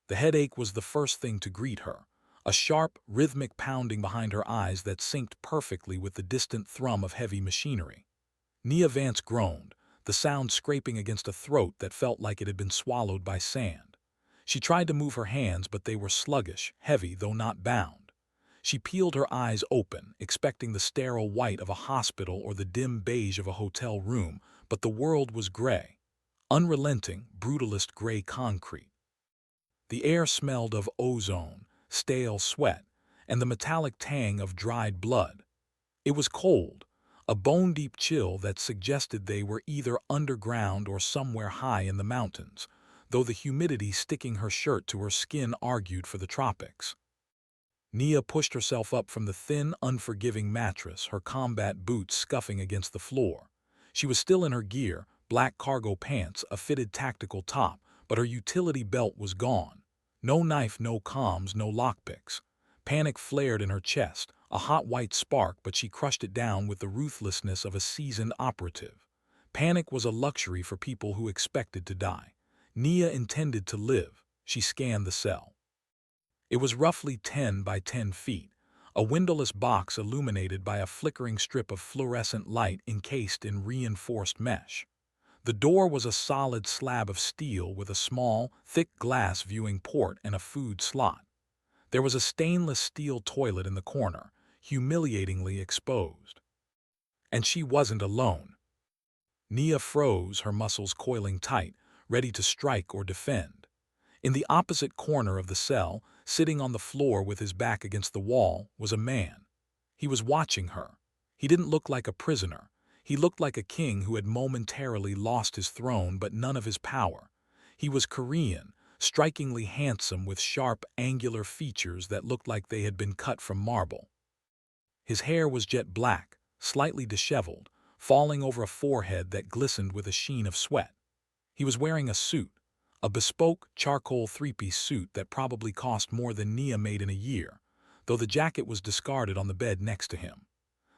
The headache was the first thing to greet her, a sharp, rhythmic pounding behind her eyes that synced perfectly with the distant thrum of heavy machinery. Nia Vance groaned, the sound scraping against a throat that felt like it had been swallowed by sand. She tried to move her hands, but they were sluggish, heavy though not bound. She peeled her eyes open, expecting the sterile white of a hospital or the dim beige of a hotel room, but the world was gray. Unrelenting, brutalist gray concrete. The air smelled of ozone, stale sweat, and the metallic tang of dried blood. It was cold, a bone-deep chill that suggested they were either underground or somewhere high in the mountains, though the humidity sticking her shirt to her skin argued for the tropics. Nia pushed herself up from the thin, unforgiving mattress, her combat boots scuffing against the floor. She was still in her gear, black cargo pants, a fitted tactical top, but her utility belt was gone. No knife, no comms, no lockpicks. Panic flared in her chest, a hot white spark, but she crushed it down with the ruthlessness of a seasoned operative. Panic was a luxury for people who expected to die. Nia intended to live. She scanned the cell. It was roughly 10 by 10 feet, a windowless box illuminated by a flickering strip of fluorescent light encased in reinforced mesh. The door was a solid slab of steel with a small, thick glass viewing port and a food slot. There was a stainless steel toilet in the corner, humiliatingly exposed. And she wasn't alone. Nia froze, her muscles coiling tight, ready to strike or defend. In the opposite corner of the cell, sitting on the floor with his back against the wall, was a man. He was watching her. He didn't look like a prisoner. He looked like a king who had momentarily lost his throne but none of his power. He was Korean, strikingly handsome with sharp, angular features that looked like they had been cut from marble. His hair was jet black, slightly disheveled, falling over a forehead that glistened with a sheen of sweat. He was wearing a suit, a bespoke charcoal three-piece suit that probably cost more than Nia made in a year, though the jacket was discarded on the bed next to him.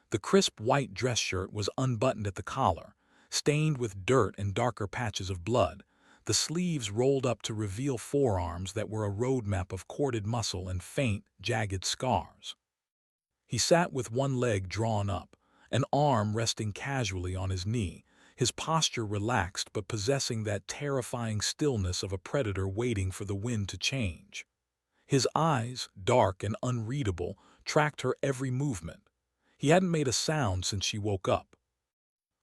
The crisp white dress shirt was unbuttoned at the collar, stained with dirt and darker patches of blood, the sleeves rolled up to reveal forearms that were a roadmap of corded muscle and faint, jagged scars. He sat with one leg drawn up, an arm resting casually on his knee, his posture relaxed but possessing that terrifying stillness of a predator waiting for the wind to change. His eyes, dark and unreadable, tracked her every movement. He hadn't made a sound since she woke up.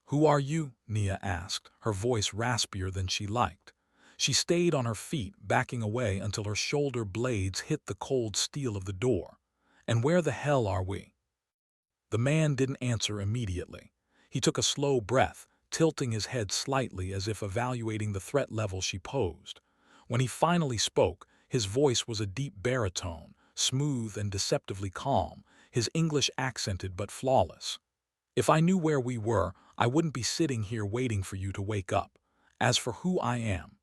"Who are you?" Nia asked, her voice raspier than she liked. She stayed on her feet, backing away until her shoulder blades hit the cold steel of the door. "And where the hell are we?" The man didn't answer immediately. He took a slow breath, tilting his head slightly as if evaluating the threat level she posed. When he finally spoke, his voice was a deep baritone, smooth and deceptively calm, his English accented but flawless. "If I knew where we were, I wouldn't be sitting here waiting for you to wake up. As for who I am,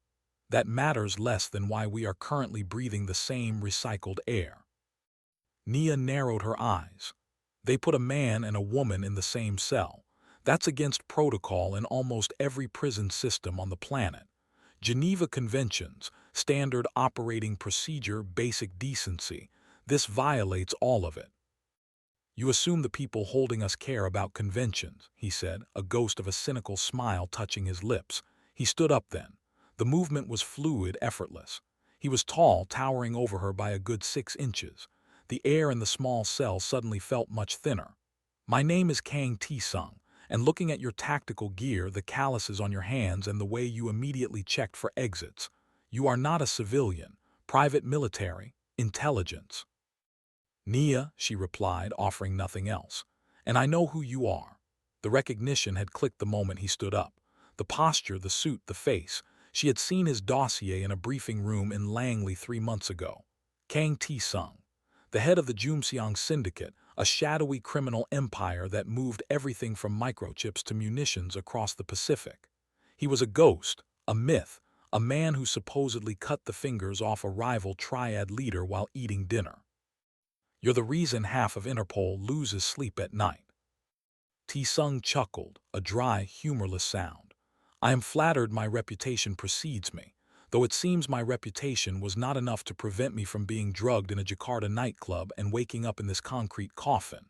that matters less than why we are currently breathing the same recycled air." Nia narrowed her eyes. They put a man and a woman in the same cell. That's against protocol in almost every prison system on the planet. Geneva Conventions, standard operating procedure, basic decency. This violates all of it. "You assume the people holding us care about conventions," he said, a ghost of a cynical smile touching his lips. He stood up then. The movement was fluid, effortless. He was tall, towering over her by a good 6 inches. The air in the small cell suddenly felt much thinner. "My name is Kang Tae-sung, and looking at your tactical gear, the calluses on your hands, and the way you immediately checked for exits, you are not a civilian, private military, intelligence." "Nia," she replied, offering nothing else. "And I know who you are." The recognition had clicked the moment he stood up. The posture, the suit, the face. She had seen his dossier in a briefing room in Langley 3 months ago. Kang Tae-sung, the head of the Jumseong Syndicate, a shadowy criminal empire that moved everything from microchips to munitions across the Pacific. He was a ghost, a myth, a man who supposedly cut the fingers off a rival triad leader while eating dinner. "You're the reason half of Interpol loses sleep at night." Tae-sung chuckled, a dry, humorless sound. "I am flattered my reputation precedes me. though it seems my reputation was not enough to prevent me from being drugged in a Jakarta nightclub and waking up in this concrete coffin.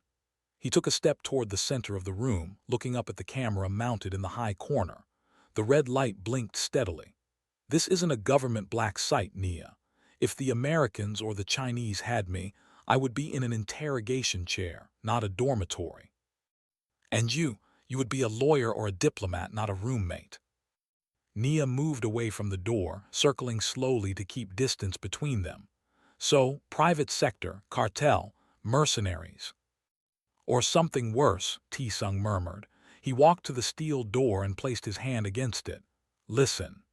He took a step toward the center of the room, looking up at the camera mounted in the high corner. The red light blinked steadily. This isn't a government black site, Nia. If the Americans or the Chinese had me, I would be in an interrogation chair, not a dormitory. And you would be a lawyer or a diplomat, not a roommate. Nia moved away from the door, circling slowly to keep distance between them. So, private sector, cartel, mercenaries. Or something worse, Tae-sung murmured. He walked to the steel door and placed his hand against it. Listen.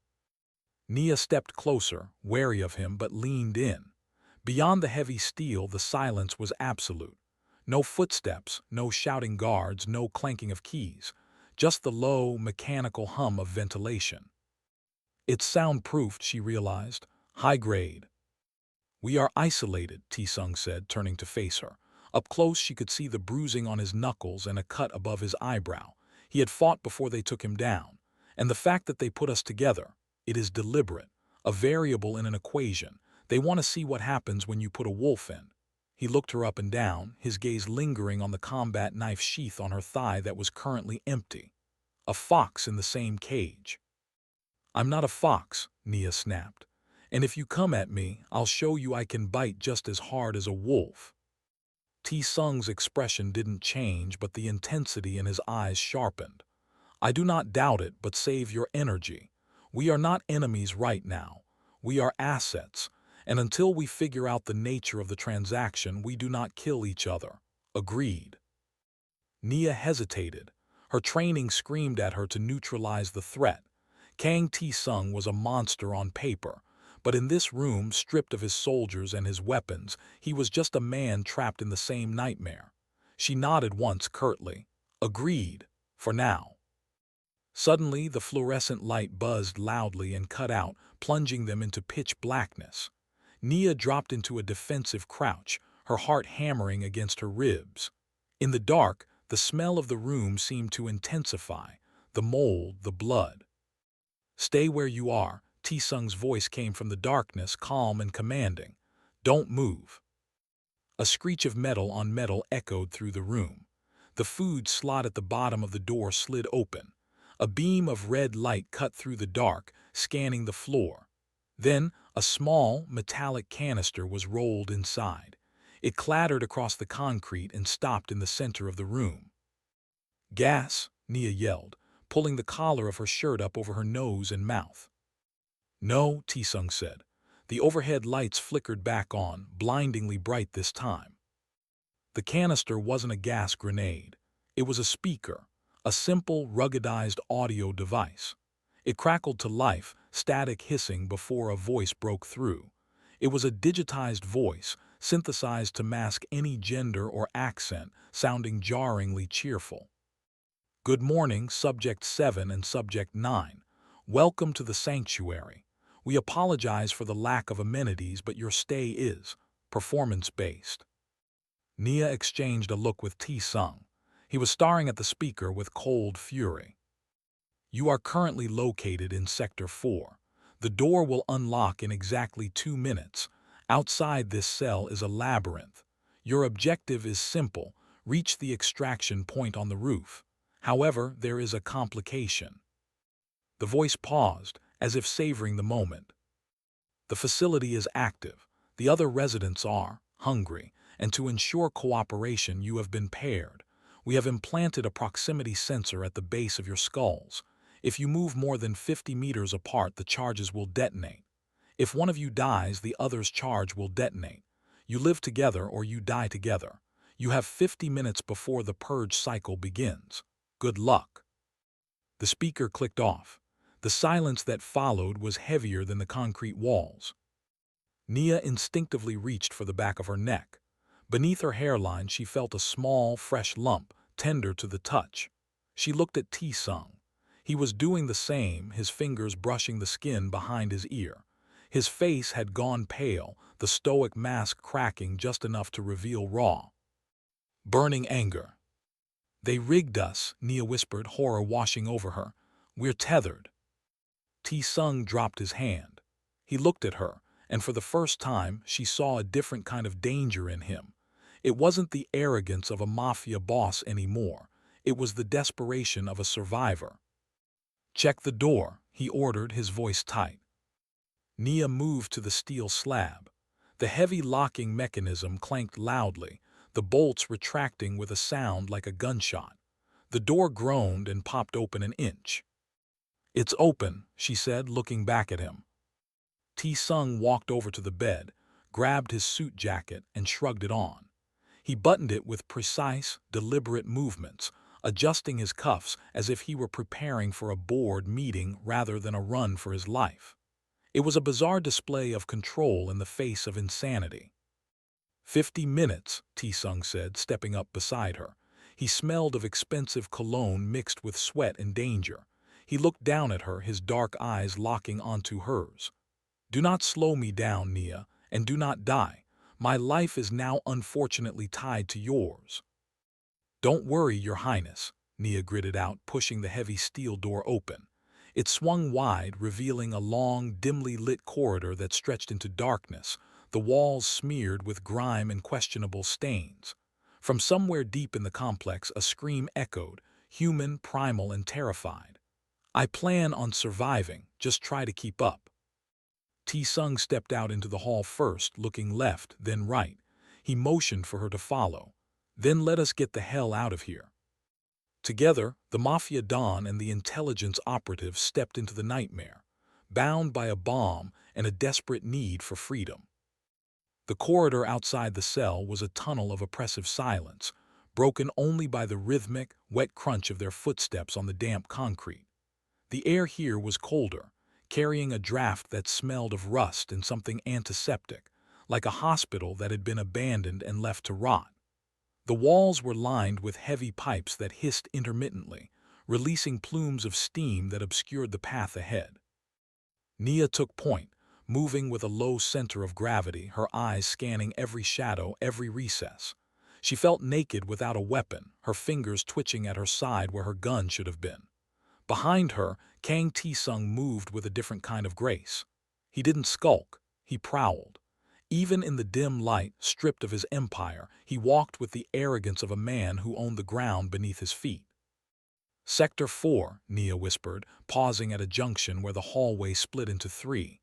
Nia stepped closer, wary of him, but leaned in. Beyond the heavy steel, the silence was absolute. No footsteps, no shouting guards, no clanking of keys. Just the low, mechanical hum of ventilation. It's soundproofed, she realized. High grade. We are isolated, Tae-sung said, turning to face her. Up close, she could see the bruising on his knuckles and a cut above his eyebrow. He had fought before they took him down. And the fact that they put us together, it is deliberate, a variable in an equation. They want to see what happens when you put a wolf in. He looked her up and down, his gaze lingering on the combat knife sheath on her thigh that was currently empty. A fox in the same cage. I'm not a fox, Nia snapped. And if you come at me, I'll show you I can bite just as hard as a wolf. Tae-sung's expression didn't change, but the intensity in his eyes sharpened. I do not doubt it, but save your energy. We are not enemies right now. We are assets, and until we figure out the nature of the transaction, we do not kill each other. Agreed. Nia hesitated. Her training screamed at her to neutralize the threat. Kang Tae-sung was a monster on paper, but in this room, stripped of his soldiers and his weapons, he was just a man trapped in the same nightmare. She nodded once curtly. Agreed, for now. Suddenly, the fluorescent light buzzed loudly and cut out, plunging them into pitch blackness. Nia dropped into a defensive crouch, her heart hammering against her ribs. In the dark, the smell of the room seemed to intensify, the mold, the blood. Stay where you are, Tae-sung's voice came from the darkness, calm and commanding. Don't move. A screech of metal on metal echoed through the room. The food slot at the bottom of the door slid open. A beam of red light cut through the dark, scanning the floor. Then, a small, metallic canister was rolled inside. It clattered across the concrete and stopped in the center of the room. Gas, Nia yelled, pulling the collar of her shirt up over her nose and mouth. No, Tae-sung said. The overhead lights flickered back on, blindingly bright this time. The canister wasn't a gas grenade. It was a speaker, a simple, ruggedized audio device. It crackled to life, static hissing before a voice broke through. It was a digitized voice, synthesized to mask any gender or accent, sounding jarringly cheerful. Good morning, Subject 7 and Subject 9. Welcome to the sanctuary. We apologize for the lack of amenities, but your stay is performance-based. Nia exchanged a look with Tae-sung. He was staring at the speaker with cold fury. You are currently located in Sector 4. The door will unlock in exactly 2 minutes. Outside this cell is a labyrinth. Your objective is simple: reach the extraction point on the roof. However, there is a complication. The voice paused, as if savoring the moment. The facility is active. The other residents are hungry, and to ensure cooperation, you have been paired. We have implanted a proximity sensor at the base of your skulls. If you move more than 50 meters apart, the charges will detonate. If one of you dies, the other's charge will detonate. You live together or you die together. You have 50 minutes before the purge cycle begins. Good luck. The speaker clicked off. The silence that followed was heavier than the concrete walls. Nia instinctively reached for the back of her neck. Beneath her hairline, she felt a small, fresh lump, tender to the touch. She looked at Tae-sung. He was doing the same, his fingers brushing the skin behind his ear. His face had gone pale, the stoic mask cracking just enough to reveal raw, burning anger. They rigged us, Nia whispered, horror washing over her. We're tethered. Tae-sung dropped his hand. He looked at her, and for the first time she saw a different kind of danger in him. It wasn't the arrogance of a mafia boss anymore. It was the desperation of a survivor. "Check the door," he ordered, his voice tight. Nia moved to the steel slab. The heavy locking mechanism clanked loudly, the bolts retracting with a sound like a gunshot. The door groaned and popped open an inch. "It's open," she said, looking back at him. Tae-sung walked over to the bed, grabbed his suit jacket, and shrugged it on. He buttoned it with precise, deliberate movements, adjusting his cuffs as if he were preparing for a board meeting rather than a run for his life. It was a bizarre display of control in the face of insanity. 50 minutes, Tae-sung said, stepping up beside her. He smelled of expensive cologne mixed with sweat and danger. He looked down at her, his dark eyes locking onto hers. "Do not slow me down, Nia, and do not die. My life is now unfortunately tied to yours." "Don't worry, Your Highness," Nia gritted out, pushing the heavy steel door open. It swung wide, revealing a long, dimly lit corridor that stretched into darkness, the walls smeared with grime and questionable stains. From somewhere deep in the complex, a scream echoed, human, primal, and terrified. "I plan on surviving, just try to keep up." Tae-sung stepped out into the hall first, looking left, then right. He motioned for her to follow. "Then let us get the hell out of here." Together, the Mafia Don and the intelligence operative stepped into the nightmare, bound by a bomb and a desperate need for freedom. The corridor outside the cell was a tunnel of oppressive silence, broken only by the rhythmic, wet crunch of their footsteps on the damp concrete. The air here was colder, carrying a draft that smelled of rust and something antiseptic, like a hospital that had been abandoned and left to rot. The walls were lined with heavy pipes that hissed intermittently, releasing plumes of steam that obscured the path ahead. Nia took point, moving with a low center of gravity, her eyes scanning every shadow, every recess. She felt naked without a weapon, her fingers twitching at her side where her gun should have been. Behind her, Kang Tae-sung moved with a different kind of grace. He didn't skulk, he prowled. Even in the dim light, stripped of his empire, he walked with the arrogance of a man who owned the ground beneath his feet. "Sector 4, Nia whispered, pausing at a junction where the hallway split into 3.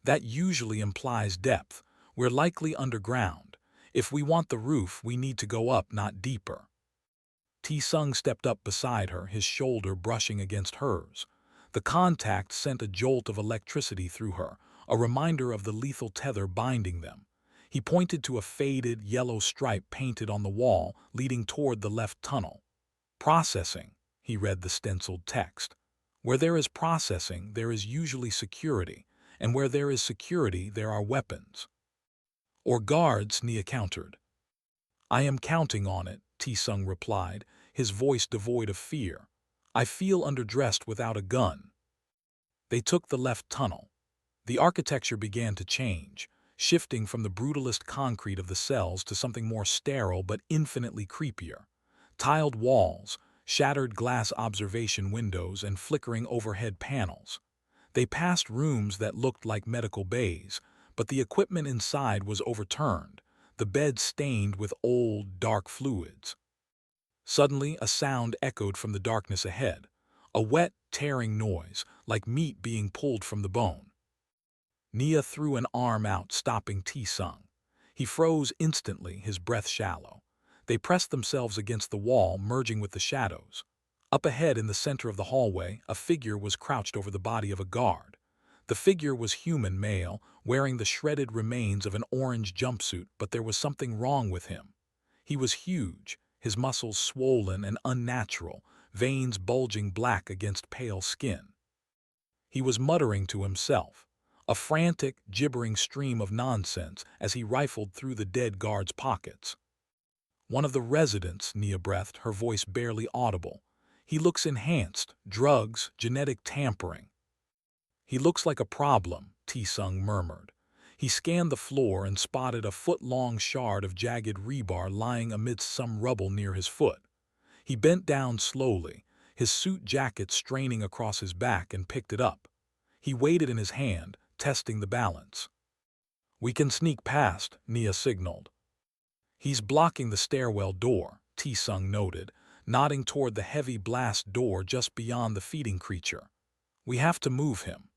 "That usually implies depth. We're likely underground. If we want the roof, we need to go up, not deeper." Tae-sung stepped up beside her, his shoulder brushing against hers. The contact sent a jolt of electricity through her, a reminder of the lethal tether binding them. He pointed to a faded, yellow stripe painted on the wall, leading toward the left tunnel. "Processing," he read the stenciled text. "Where there is processing, there is usually security, and where there is security, there are weapons." "Or guards," Nia countered. "I am counting on it," Tae-sung replied, his voice devoid of fear. "I feel underdressed without a gun." They took the left tunnel. The architecture began to change, shifting from the brutalist concrete of the cells to something more sterile but infinitely creepier. Tiled walls, shattered glass observation windows, and flickering overhead panels. They passed rooms that looked like medical bays, but the equipment inside was overturned, the beds stained with old, dark fluids. Suddenly, a sound echoed from the darkness ahead, a wet, tearing noise, like meat being pulled from the bone. Nia threw an arm out, stopping Tae-sung. He froze instantly, his breath shallow. They pressed themselves against the wall, merging with the shadows. Up ahead in the center of the hallway, a figure was crouched over the body of a guard. The figure was human, male, wearing the shredded remains of an orange jumpsuit, but there was something wrong with him. He was huge, his muscles swollen and unnatural, veins bulging black against pale skin. He was muttering to himself, a frantic, gibbering stream of nonsense as he rifled through the dead guard's pockets. "One of the residents," Nia breathed, her voice barely audible. "He looks enhanced, drugs, genetic tampering." "He looks like a problem," Tae-sung murmured. He scanned the floor and spotted a foot-long shard of jagged rebar lying amidst some rubble near his foot. He bent down slowly, his suit jacket straining across his back, and picked it up. He weighed it in his hand, testing the balance. "We can sneak past," Nia signaled. "He's blocking the stairwell door," Tae-sung noted, nodding toward the heavy blast door just beyond the feeding creature. "We have to move him."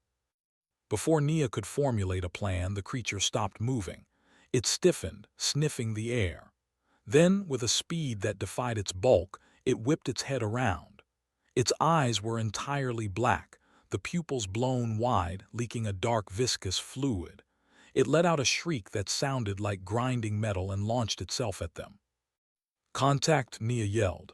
Before Nia could formulate a plan, the creature stopped moving. It stiffened, sniffing the air. Then, with a speed that defied its bulk, it whipped its head around. Its eyes were entirely black, the pupils blown wide, leaking a dark viscous fluid. It let out a shriek that sounded like grinding metal and launched itself at them. "Contact," Nia yelled.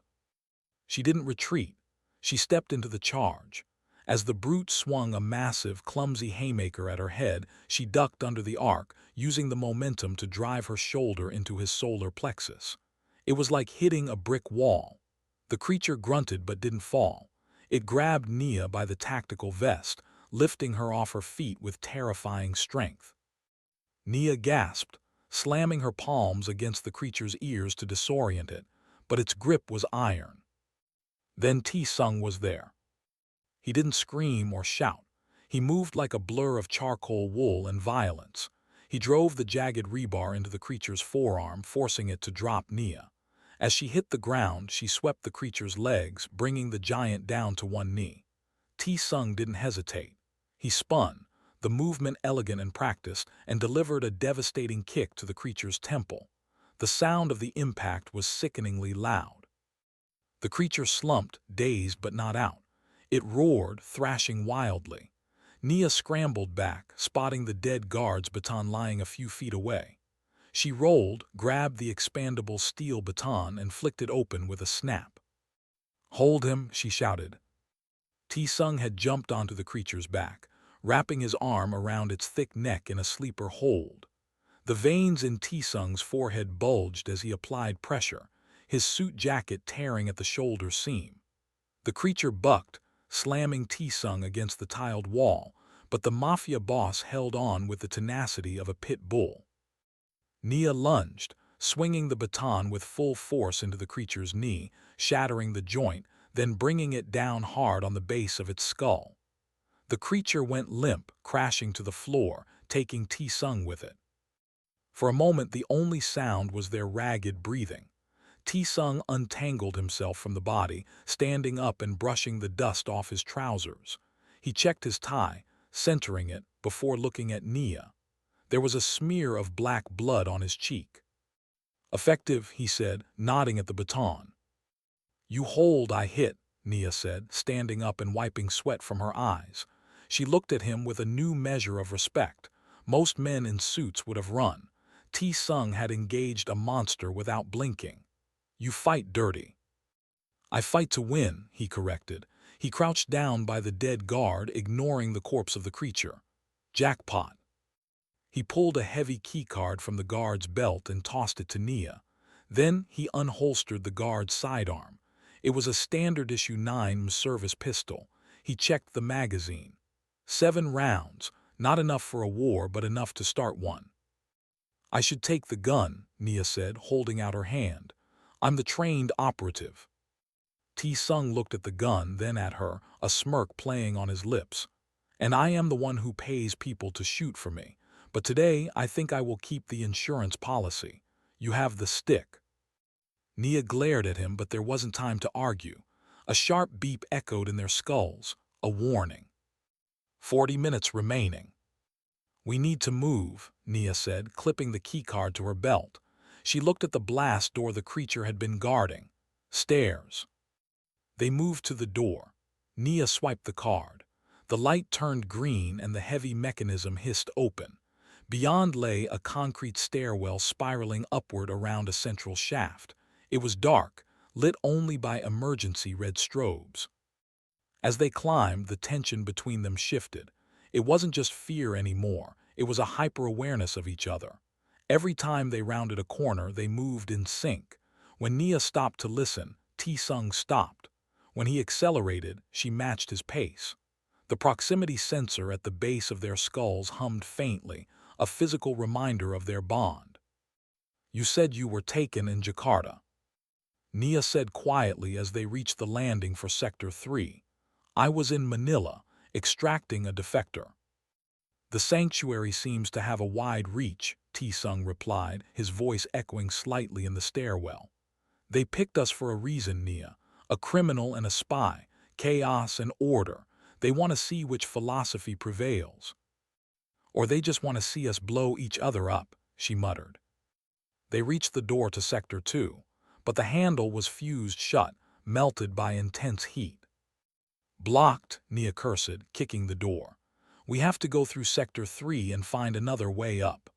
She didn't retreat. She stepped into the charge. As the brute swung a massive, clumsy haymaker at her head, she ducked under the arc, using the momentum to drive her shoulder into his solar plexus. It was like hitting a brick wall. The creature grunted but didn't fall. It grabbed Nia by the tactical vest, lifting her off her feet with terrifying strength. Nia gasped, slamming her palms against the creature's ears to disorient it, but its grip was iron. Then Tae-sung was there. He didn't scream or shout. He moved like a blur of charcoal wool and violence. He drove the jagged rebar into the creature's forearm, forcing it to drop Nia. As she hit the ground, she swept the creature's legs, bringing the giant down to one knee. Tae-sung didn't hesitate. He spun, the movement elegant and practiced, and delivered a devastating kick to the creature's temple. The sound of the impact was sickeningly loud. The creature slumped, dazed but not out. It roared, thrashing wildly. Nia scrambled back, spotting the dead guard's baton lying a few feet away. She rolled, grabbed the expandable steel baton, and flicked it open with a snap. "Hold him," she shouted. Tae-sung had jumped onto the creature's back, wrapping his arm around its thick neck in a sleeper hold. The veins in Tae-sung's forehead bulged as he applied pressure, his suit jacket tearing at the shoulder seam. The creature bucked, slamming Tae-sung against the tiled wall, but the Mafia Boss held on with the tenacity of a pit bull. Nia lunged, swinging the baton with full force into the creature's knee, shattering the joint, then bringing it down hard on the base of its skull. The creature went limp, crashing to the floor, taking Tae-sung with it. For a moment, the only sound was their ragged breathing. Tae-sung untangled himself from the body, standing up and brushing the dust off his trousers. He checked his tie, centering it, before looking at Nia. There was a smear of black blood on his cheek. "Effective," he said, nodding at the baton. "You hold, I hit," Nia said, standing up and wiping sweat from her eyes. She looked at him with a new measure of respect. Most men in suits would have run. Tae-sung had engaged a monster without blinking. "You fight dirty." "I fight to win," he corrected. He crouched down by the dead guard, ignoring the corpse of the creature. "Jackpot." He pulled a heavy keycard from the guard's belt and tossed it to Nia. Then he unholstered the guard's sidearm. It was a standard issue 9 service pistol. He checked the magazine. 7 rounds, not enough for a war, but enough to start one. "I should take the gun," Nia said, holding out her hand. "I'm the trained operative." Tae-sung looked at the gun, then at her, a smirk playing on his lips. "And I am the one who pays people to shoot for me. But today I think I will keep the insurance policy. You have the stick." Nia glared at him, but there wasn't time to argue. A sharp beep echoed in their skulls, a warning. 40 minutes remaining. "We need to move," Nia said, clipping the keycard to her belt. She looked at the blast door the creature had been guarding. Stairs. They moved to the door. Nia swiped the card. The light turned green and the heavy mechanism hissed open. Beyond lay a concrete stairwell spiraling upward around a central shaft. It was dark, lit only by emergency red strobes. As they climbed, the tension between them shifted. It wasn't just fear anymore, it was a hyper-awareness of each other. Every time they rounded a corner, they moved in sync. When Nia stopped to listen, Tae-sung stopped. When he accelerated, she matched his pace. The proximity sensor at the base of their skulls hummed faintly, a physical reminder of their bond. "You said you were taken in Jakarta," Nia said quietly as they reached the landing for Sector 3. "I was in Manila, extracting a defector." The sanctuary seems to have a wide reach, Tae-sung replied, his voice echoing slightly in the stairwell. They picked us for a reason, Nia. A criminal and a spy, chaos and order. They want to see which philosophy prevails. Or they just want to see us blow each other up, she muttered. They reached the door to Sector 2, but the handle was fused shut, melted by intense heat. Blocked, Nia cursed, kicking the door. We have to go through Sector 3 and find another way up.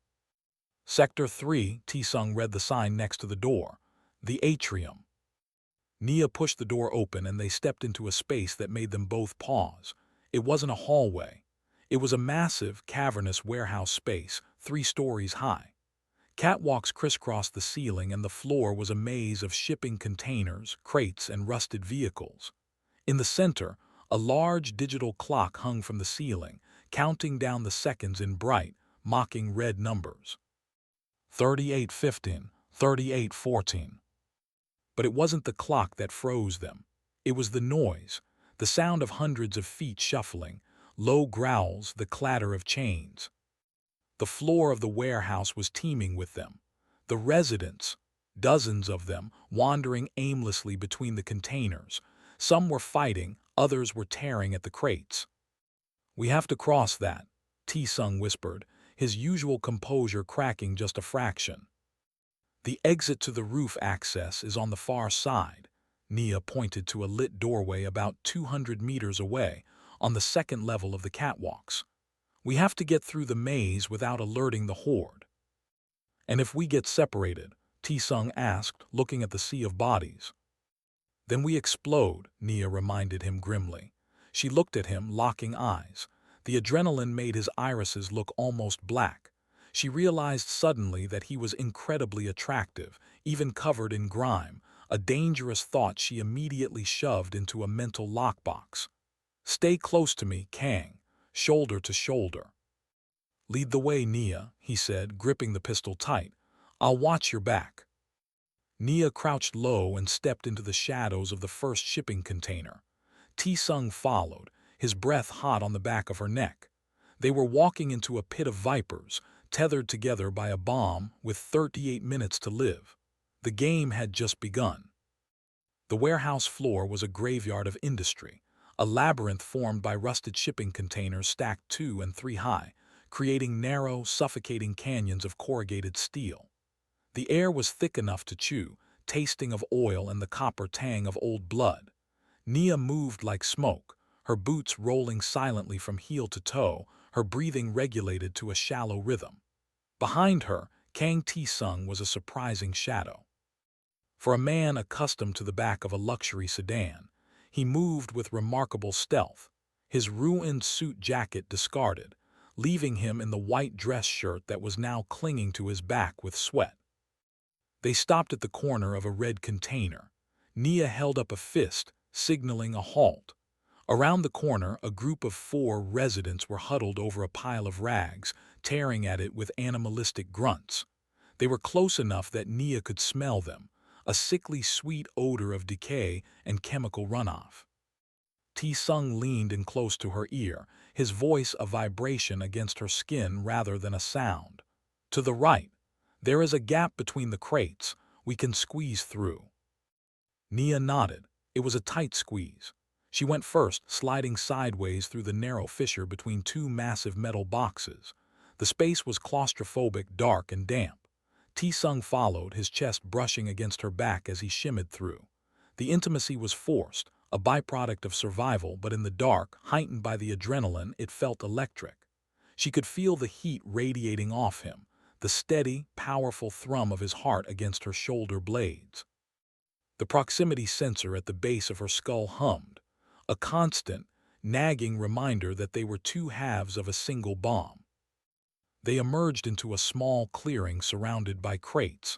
Sector 3, Tae-sung read the sign next to the door. The atrium. Nia pushed the door open and they stepped into a space that made them both pause. It wasn't a hallway. It was a massive, cavernous warehouse space, 3 stories high. Catwalks crisscrossed the ceiling and the floor was a maze of shipping containers, crates, and rusted vehicles. In the center, a large digital clock hung from the ceiling, counting down the seconds in bright, mocking red numbers. 38:15, 38:14. But it wasn't the clock that froze them. It was the noise, the sound of hundreds of feet shuffling, low growls, the clatter of chains. The floor of the warehouse was teeming with them. The residents, dozens of them, wandering aimlessly between the containers. Some were fighting, others were tearing at the crates. We have to cross that, Tae-sung whispered, his usual composure cracking just a fraction. The exit to the roof access is on the far side. Nia pointed to a lit doorway about 200 meters away, on the second level of the catwalks. We have to get through the maze without alerting the horde. And if we get separated, Tae-sung asked, looking at the sea of bodies. Then we explode, Nia reminded him grimly. She looked at him, locking eyes. The adrenaline made his irises look almost black. She realized suddenly that he was incredibly attractive, even covered in grime, a dangerous thought she immediately shoved into a mental lockbox. Stay close to me, Kang, shoulder to shoulder. Lead the way, Nia, he said, gripping the pistol tight. I'll watch your back. Nia crouched low and stepped into the shadows of the first shipping container. Tae-sung followed, his breath hot on the back of her neck. They were walking into a pit of vipers, tethered together by a bomb with 38 minutes to live. The game had just begun. The warehouse floor was a graveyard of industry, a labyrinth formed by rusted shipping containers stacked 2 and 3 high, creating narrow, suffocating canyons of corrugated steel. The air was thick enough to chew, tasting of oil and the copper tang of old blood. Nia moved like smoke, her boots rolling silently from heel to toe, her breathing regulated to a shallow rhythm. Behind her, Kang Tae-sung was a surprising shadow. For a man accustomed to the back of a luxury sedan, he moved with remarkable stealth, his ruined suit jacket discarded, leaving him in the white dress shirt that was now clinging to his back with sweat. They stopped at the corner of a red container. Nia held up a fist, signaling a halt. Around the corner, a group of 4 residents were huddled over a pile of rags, tearing at it with animalistic grunts. They were close enough that Nia could smell them, a sickly sweet odor of decay and chemical runoff. Tae-sung leaned in close to her ear, his voice a vibration against her skin rather than a sound. To the right, there is a gap between the crates. We can squeeze through. Nia nodded. It was a tight squeeze. She went first, sliding sideways through the narrow fissure between 2 massive metal boxes. The space was claustrophobic, dark, and damp. Tae-sung followed, his chest brushing against her back as he shimmied through. The intimacy was forced, a byproduct of survival, but in the dark, heightened by the adrenaline, it felt electric. She could feel the heat radiating off him, the steady, powerful thrum of his heart against her shoulder blades. The proximity sensor at the base of her skull hummed, a constant, nagging reminder that they were 2 halves of a single bomb. They emerged into a small clearing surrounded by crates.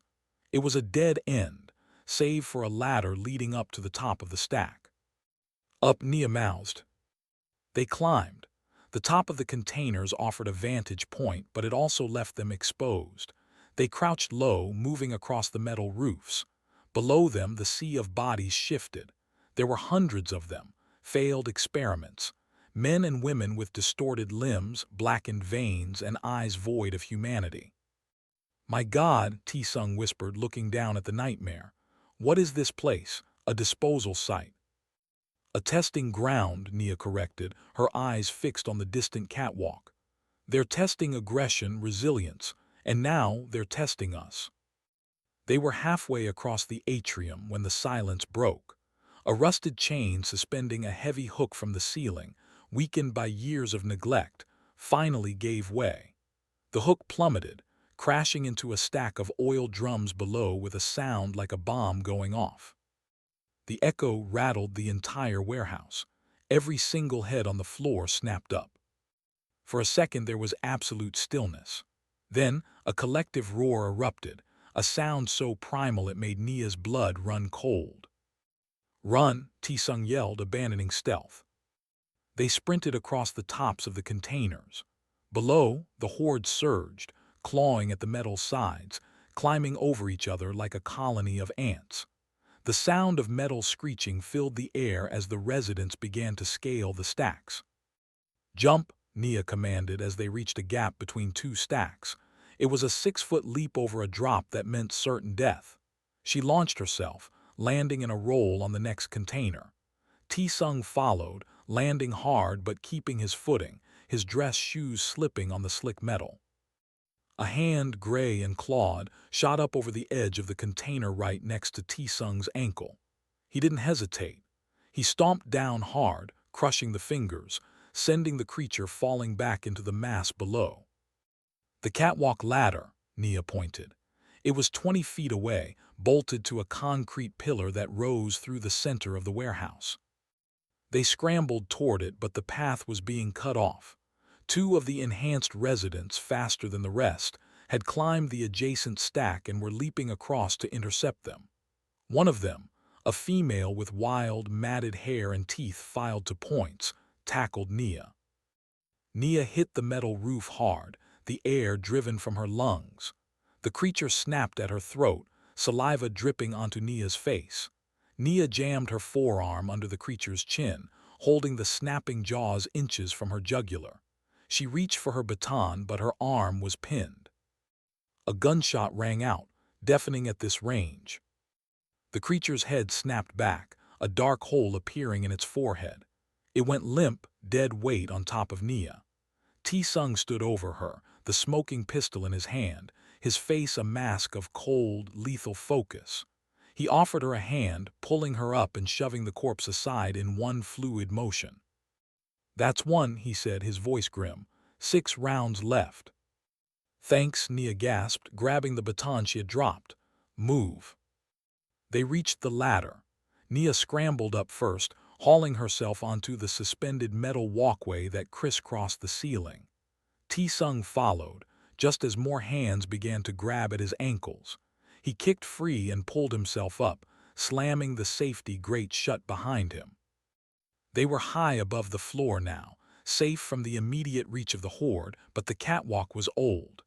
It was a dead end, save for a ladder leading up to the top of the stack. Up, Nia mouthed. They climbed. The top of the containers offered a vantage point, but it also left them exposed. They crouched low, moving across the metal roofs. Below them, the sea of bodies shifted. There were hundreds of them, failed experiments. Men and women with distorted limbs, blackened veins, and eyes void of humanity. "My God," Tae-sung whispered, looking down at the nightmare. "What is this place? A disposal site." "A testing ground," Nia corrected, her eyes fixed on the distant catwalk. "They're testing aggression, resilience, and now they're testing us." They were halfway across the atrium when the silence broke. A rusted chain suspending a heavy hook from the ceiling, weakened by years of neglect, finally gave way. The hook plummeted, crashing into a stack of oil drums below with a sound like a bomb going off. The echo rattled the entire warehouse. Every single head on the floor snapped up. For a second there was absolute stillness. Then a collective roar erupted, a sound so primal it made Nia's blood run cold. "Run!" Tae-sung yelled, abandoning stealth. They sprinted across the tops of the containers. Below, the horde surged, clawing at the metal sides, climbing over each other like a colony of ants. The sound of metal screeching filled the air as the residents began to scale the stacks. "Jump!" Nia commanded as they reached a gap between two stacks. It was a 6-foot leap over a drop that meant certain death. She launched herself, landing in a roll on the next container. Tae-sung followed, landing hard but keeping his footing, his dress shoes slipping on the slick metal. A hand, gray and clawed, shot up over the edge of the container right next to Tae-sung's ankle. He didn't hesitate. He stomped down hard, crushing the fingers, sending the creature falling back into the mass below. "The catwalk ladder," Nia pointed. It was 20 feet away, bolted to a concrete pillar that rose through the center of the warehouse. They scrambled toward it, but the path was being cut off. Two of the enhanced residents, faster than the rest, had climbed the adjacent stack and were leaping across to intercept them. One of them, a female with wild, matted hair and teeth filed to points, tackled Nia. Nia hit the metal roof hard, the air driven from her lungs. The creature snapped at her throat, saliva dripping onto Nia's face. Nia jammed her forearm under the creature's chin, holding the snapping jaws inches from her jugular. She reached for her baton, but her arm was pinned. A gunshot rang out, deafening at this range. The creature's head snapped back, a dark hole appearing in its forehead. It went limp, dead weight on top of Nia. Tae-sung stood over her, the smoking pistol in his hand, his face a mask of cold, lethal focus. He offered her a hand, pulling her up and shoving the corpse aside in one fluid motion. "That's one," he said, his voice grim. "6 rounds left." "Thanks," Nia gasped, grabbing the baton she had dropped. "Move." They reached the ladder. Nia scrambled up first, hauling herself onto the suspended metal walkway that crisscrossed the ceiling. Tae-sung followed, just as more hands began to grab at his ankles. He kicked free and pulled himself up, slamming the safety grate shut behind him. They were high above the floor now, safe from the immediate reach of the horde, but the catwalk was old.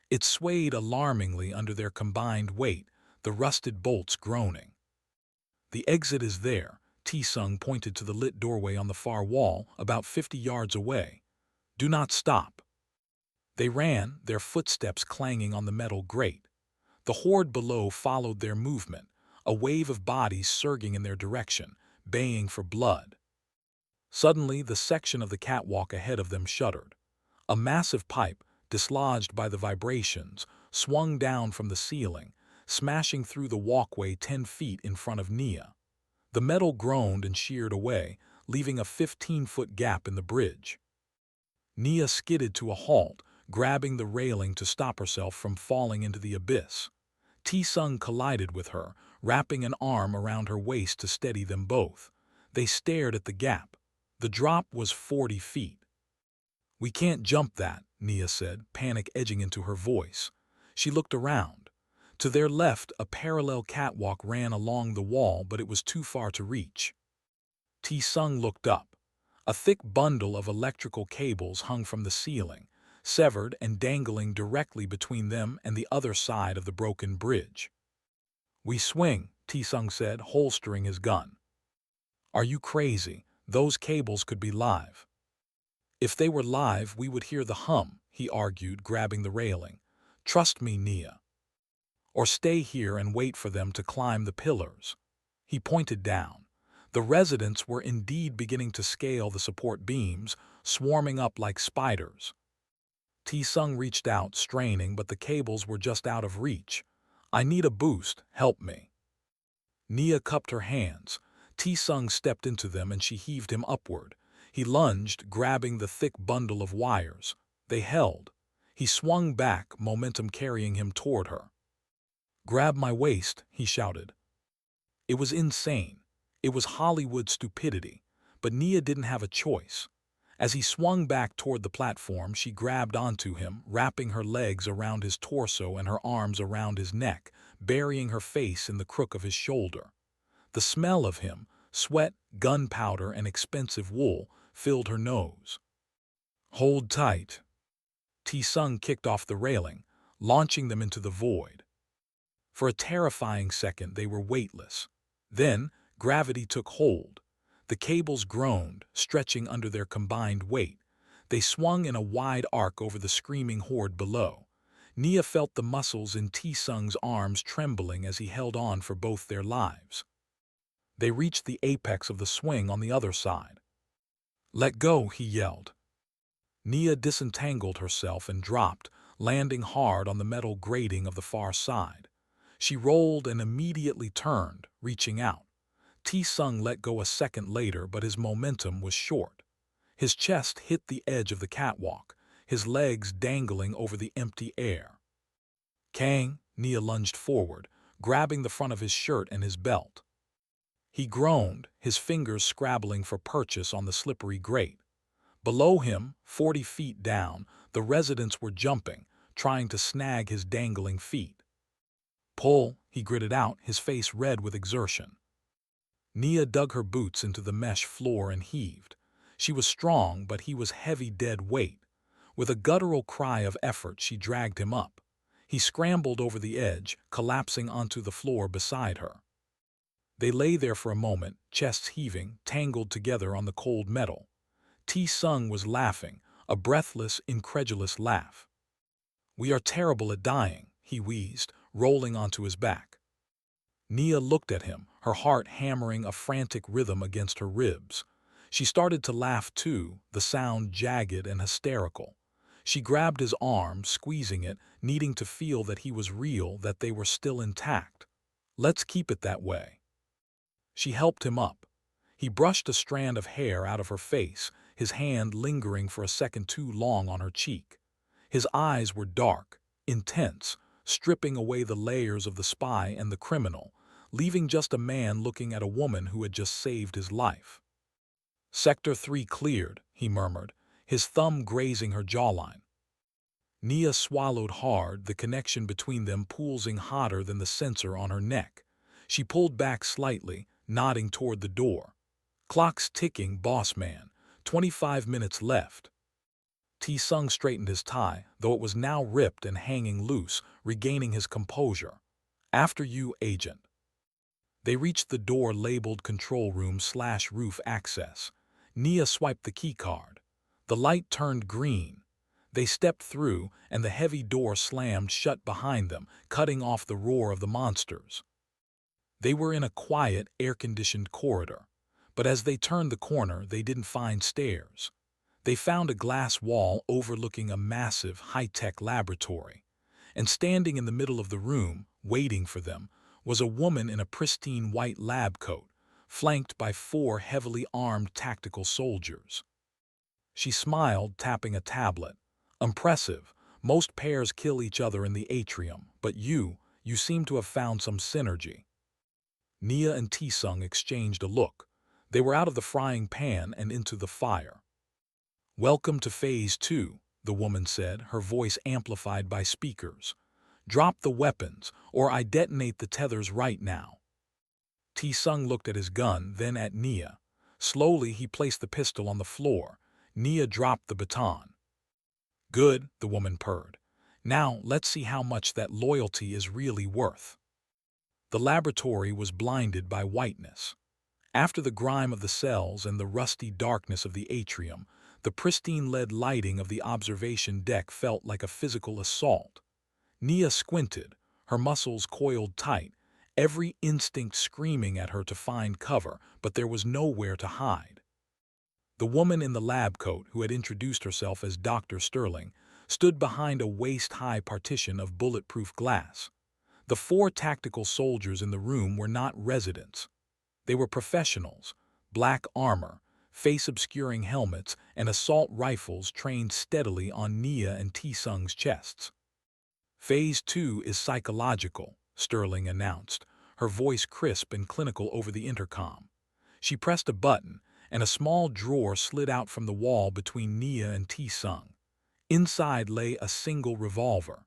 It swayed alarmingly under their combined weight, the rusted bolts groaning. "The exit is there," Tae-sung pointed to the lit doorway on the far wall, about 50 yards away. "Do not stop." They ran, their footsteps clanging on the metal grate. The horde below followed their movement, a wave of bodies surging in their direction, baying for blood. Suddenly, the section of the catwalk ahead of them shuddered. A massive pipe, dislodged by the vibrations, swung down from the ceiling, smashing through the walkway 10 feet in front of Nia. The metal groaned and sheared away, leaving a 15-foot gap in the bridge. Nia skidded to a halt, grabbing the railing to stop herself from falling into the abyss. Tae-sung collided with her, wrapping an arm around her waist to steady them both. They stared at the gap. The drop was 40 feet. "We can't jump that," Nia said, panic edging into her voice. She looked around. To their left, a parallel catwalk ran along the wall, but it was too far to reach. Tae-sung looked up. A thick bundle of electrical cables hung from the ceiling, severed and dangling directly between them and the other side of the broken bridge. "We swing," Tae-sung said, holstering his gun. "Are you crazy? Those cables could be live." If they were live, we would hear the hum, he argued, grabbing the railing. Trust me, Nia. Or stay here and wait for them to climb the pillars. He pointed down. The residents were indeed beginning to scale the support beams, swarming up like spiders. Tae-sung reached out, straining, but the cables were just out of reach. I need a boost, help me. Nia cupped her hands. Tae-sung stepped into them and she heaved him upward. He lunged, grabbing the thick bundle of wires. They held. He swung back, momentum carrying him toward her. Grab my waist, he shouted. It was insane. It was Hollywood stupidity. But Nia didn't have a choice. As he swung back toward the platform, she grabbed onto him, wrapping her legs around his torso and her arms around his neck, burying her face in the crook of his shoulder. The smell of him, sweat, gunpowder, and expensive wool, filled her nose. Hold tight. Tae-sung kicked off the railing, launching them into the void. For a terrifying second, they were weightless. Then, gravity took hold. The cables groaned, stretching under their combined weight. They swung in a wide arc over the screaming horde below. Nia felt the muscles in Tae-sung's arms trembling as he held on for both their lives. They reached the apex of the swing on the other side. Let go, he yelled. Nia disentangled herself and dropped, landing hard on the metal grating of the far side. She rolled and immediately turned, reaching out. Tae-sung let go a second later, but his momentum was short. His chest hit the edge of the catwalk, his legs dangling over the empty air. Kang, Nia lunged forward, grabbing the front of his shirt and his belt. He groaned, his fingers scrabbling for purchase on the slippery grate. Below him, 40 feet down, the residents were jumping, trying to snag his dangling feet. Pull, he gritted out, his face red with exertion. Nia dug her boots into the mesh floor and heaved. She was strong, but he was heavy dead weight. With a guttural cry of effort, she dragged him up. He scrambled over the edge, collapsing onto the floor beside her. They lay there for a moment, chests heaving, tangled together on the cold metal. Tae-sung was laughing, a breathless, incredulous laugh. We are terrible at dying, he wheezed, rolling onto his back. Nia looked at him, her heart hammering a frantic rhythm against her ribs. She started to laugh too, the sound jagged and hysterical. She grabbed his arm, squeezing it, needing to feel that he was real, that they were still intact. Let's keep it that way. She helped him up. He brushed a strand of hair out of her face, his hand lingering for a second too long on her cheek. His eyes were dark, intense, stripping away the layers of the spy and the criminal, leaving just a man looking at a woman who had just saved his life. Sector 3 cleared, he murmured, his thumb grazing her jawline. Nia swallowed hard, the connection between them pulsing hotter than the sensor on her neck. She pulled back slightly, nodding toward the door. Clock's ticking, boss man. 25 minutes left. Tae-sung straightened his tie, though it was now ripped and hanging loose, regaining his composure. After you, agent. They reached the door labeled control room/roof access. Nia swiped the keycard. The light turned green. They stepped through, and the heavy door slammed shut behind them, cutting off the roar of the monsters. They were in a quiet, air-conditioned corridor. But as they turned the corner, they didn't find stairs. They found a glass wall overlooking a massive, high-tech laboratory. And standing in the middle of the room, waiting for them, was a woman in a pristine white lab coat, flanked by 4 heavily armed tactical soldiers. She smiled, tapping a tablet. Impressive. Most pairs kill each other in the atrium, but you seem to have found some synergy. Nia and Tae-sung exchanged a look. They were out of the frying pan and into the fire. Welcome to Phase 2, the woman said, her voice amplified by speakers. Drop the weapons, or I detonate the tethers right now. Tae-sung looked at his gun, then at Nia. Slowly, he placed the pistol on the floor. Nia dropped the baton. Good, the woman purred. Now, let's see how much that loyalty is really worth. The laboratory was blinded by whiteness. After the grime of the cells and the rusty darkness of the atrium, The pristine lead lighting of the observation deck felt like a physical assault. Nia squinted, her muscles coiled tight, every instinct screaming at her to find cover, but there was nowhere to hide. The woman in the lab coat, who had introduced herself as Dr. Sterling, stood behind a waist-high partition of bulletproof glass. The 4 tactical soldiers in the room were not residents. They were professionals, black armor, face-obscuring helmets, and assault rifles trained steadily on Nia and Tae-sung's chests. Phase 2 is psychological, Sterling announced, her voice crisp and clinical over the intercom. She pressed a button, and a small drawer slid out from the wall between Nia and Tae-sung. Inside lay a single revolver.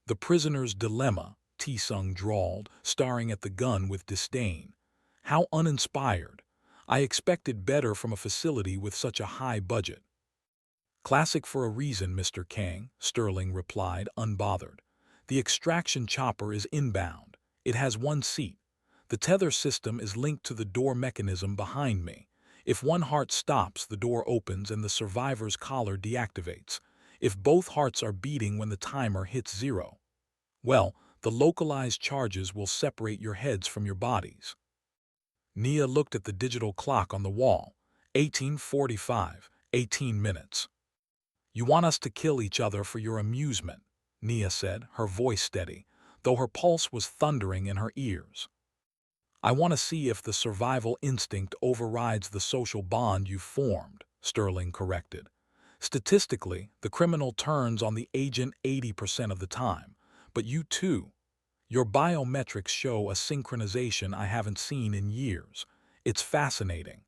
"The prisoner's dilemma," Tae-sung drawled, staring at the gun with disdain. "How uninspired. I expected better from a facility with such a high budget." "Classic for a reason, Mr. Kang," Sterling replied, unbothered. "The extraction chopper is inbound. It has 1 seat. The tether system is linked to the door mechanism behind me. If one heart stops, the door opens and the survivor's collar deactivates. If both hearts are beating when the timer hits 0, well, the localized charges will separate your heads from your bodies." Nia looked at the digital clock on the wall. 18:45, 18 minutes. "You want us to kill each other for your amusement," Nia said, her voice steady, though her pulse was thundering in her ears. "I want to see if the survival instinct overrides the social bond you formed," Sterling corrected. "Statistically, the criminal turns on the agent 80% of the time, but you too. Your biometrics show a synchronization I haven't seen in years. It's fascinating."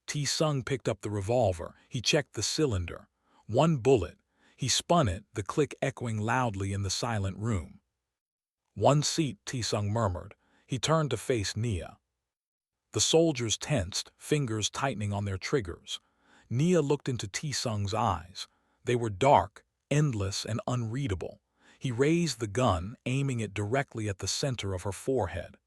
Tae-sung picked up the revolver. He checked the cylinder. 1 bullet. He spun it, the click echoing loudly in the silent room. "1 seat," Tae-sung murmured. He turned to face Nia. The soldiers tensed, fingers tightening on their triggers. Nia looked into Tae-sung's eyes. They were dark, endless, and unreadable. He raised the gun, aiming it directly at the center of her forehead.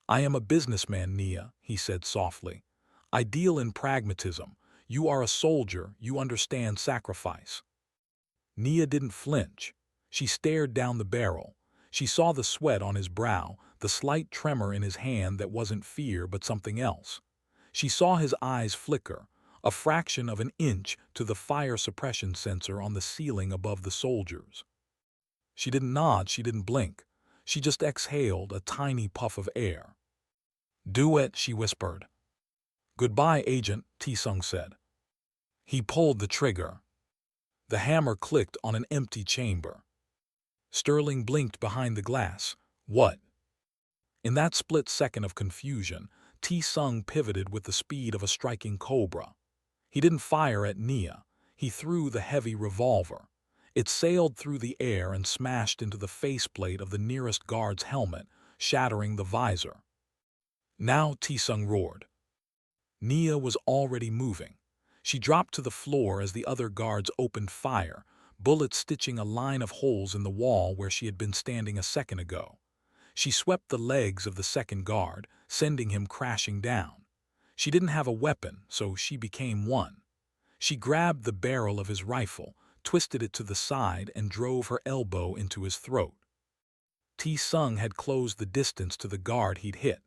"I am a businessman, Nia," he said softly. "I deal in pragmatism. You are a soldier, you understand sacrifice." Nia didn't flinch. She stared down the barrel. She saw the sweat on his brow, the slight tremor in his hand that wasn't fear but something else. She saw his eyes flicker, a fraction of an inch to the fire suppression sensor on the ceiling above the soldiers. She didn't nod, she didn't blink. She just exhaled a tiny puff of air. "Do it," she whispered. "Goodbye, Agent," Tae-sung said. He pulled the trigger. The hammer clicked on an empty chamber. Sterling blinked behind the glass. "What?" In that split second of confusion, Tae-sung pivoted with the speed of a striking cobra. He didn't fire at Nia. He threw the heavy revolver. It sailed through the air and smashed into the faceplate of the nearest guard's helmet, shattering the visor. "Now," Tae-sung roared. Nia was already moving. She dropped to the floor as the other guards opened fire, bullets stitching a line of holes in the wall where she had been standing a second ago. She swept the legs of the second guard, sending him crashing down. She didn't have a weapon, so she became one. She grabbed the barrel of his rifle, twisted it to the side, and drove her elbow into his throat. Tae-sung had closed the distance to the guard he'd hit.